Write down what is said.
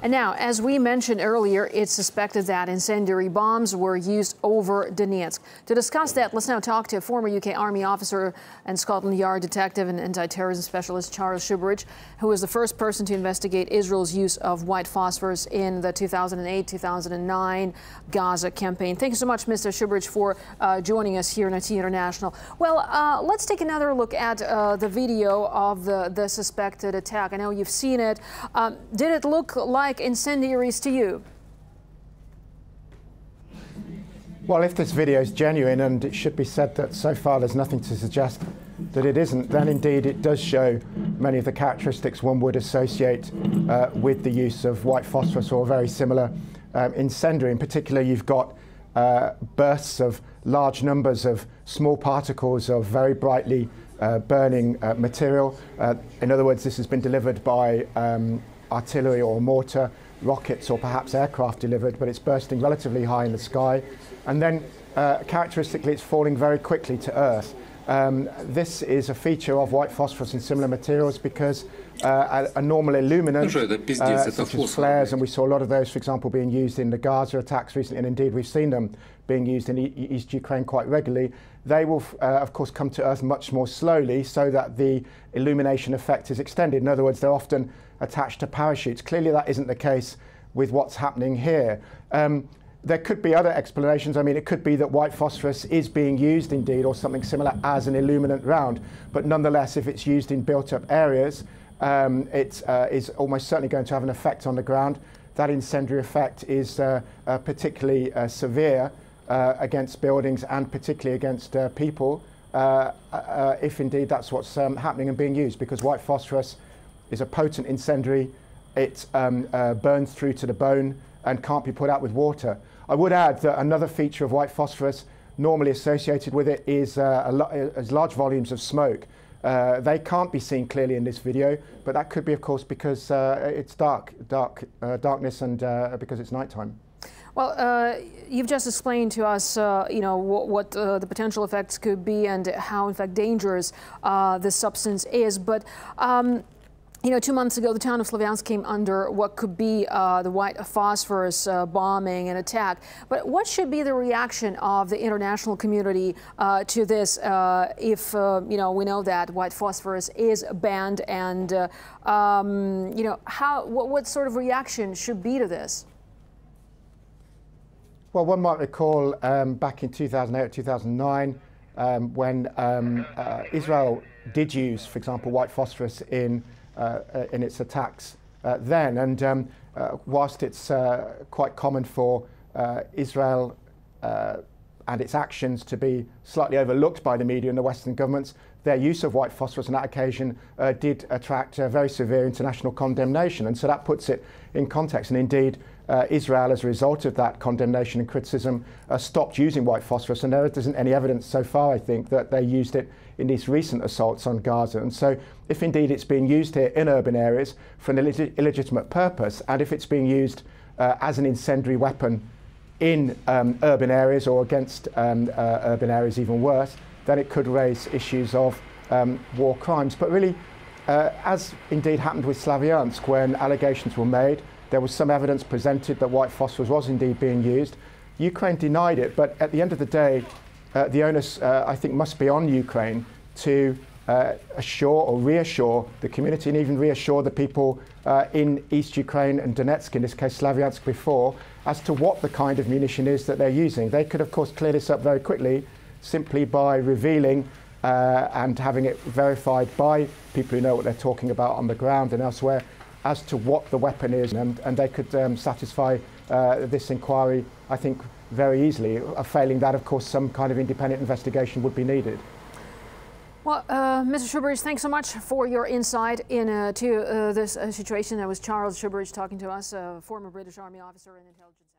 And now, as we mentioned earlier, it's suspected that incendiary bombs were used over Donetsk. To discuss that, let's now talk to former UK Army officer and Scotland Yard detective and anti-terrorism specialist Charles Shubright, who was the first person to investigate Israel's use of white phosphorus in the 2008-2009 Gaza campaign. Thank you so much, Mr. Shubright, for joining us here on IT International. Well, let's take another look at the video of the suspected attack. I know you've seen it. Did it look like incendiaries to you? Well, if this video is genuine, and it should be said that so far there's nothing to suggest that it isn't, then indeed it does show many of the characteristics one would associate with the use of white phosphorus or very similar incendiary. In particular, you've got bursts of large numbers of small particles of very brightly burning material. In other words, this has been delivered by artillery or mortar, rockets or perhaps aircraft delivered, but it's bursting relatively high in the sky. And then characteristically, it's falling very quickly to earth. This is a feature of white phosphorus and similar materials because a normal illuminant, such as flares, and we saw a lot of those, for example, being used in the Gaza attacks recently, and indeed we've seen them being used in East Ukraine quite regularly. They will, of course, come to earth much more slowly so that the illumination effect is extended. In other words, they're often attached to parachutes. Clearly, that isn't the case with what's happening here. There could be other explanations. I mean, it could be that white phosphorus is being used indeed, or something similar, as an illuminant round. But nonetheless, if it's used in built-up areas, it is almost certainly going to have an effect on the ground. That incendiary effect is particularly severe against buildings and particularly against people, if indeed that's what's happening and being used, because white phosphorus is a potent incendiary. It burns through to the bone and can't be put out with water. I would add that another feature of white phosphorus normally associated with it is large volumes of smoke. They can't be seen clearly in this video, but that could be, of course, because it's darkness and because it's nighttime. Well, you've just explained to us, you know, what the potential effects could be and how, in fact, dangerous this substance is. But you know, 2 months ago, the town of Slavyansk came under what could be the white phosphorus bombing and attack. But what should be the reaction of the international community to this if, you know, we know that white phosphorus is banned, and, you know, what sort of reaction should be to this? Well, one might recall back in 2008 or 2009 when Israel did use, for example, white phosphorus in its attacks then, and whilst it's quite common for Israel and its actions to be slightly overlooked by the media and the Western governments, their use of white phosphorus on that occasion did attract very severe international condemnation, and so that puts it in context. And indeed, Israel, as a result of that condemnation and criticism, stopped using white phosphorus, and there isn't any evidence so far, I think, that they used it in these recent assaults on Gaza. And so if indeed it's being used here in urban areas for an illegitimate purpose, and if it's being used as an incendiary weapon in urban areas or against urban areas even worse, then it could raise issues of war crimes. But really, as indeed happened with Slavyansk, when allegations were made, there was some evidence presented that white phosphorus was indeed being used. Ukraine denied it, but at the end of the day, the onus, I think, must be on Ukraine to assure or reassure the community, and even reassure the people in East Ukraine and Donetsk, in this case Slavyansk before, as to what the kind of munition is that they're using. They could, of course, clear this up very quickly simply by revealing and having it verified by people who know what they're talking about on the ground and elsewhere as to what the weapon is, and they could satisfy this inquiry, I think, very easily. Failing that, of course, some kind of independent investigation would be needed. Well, Mr. Shubright, thanks so much for your insight into this situation. That was Charles Shubright talking to us, a former British Army officer and intelligence.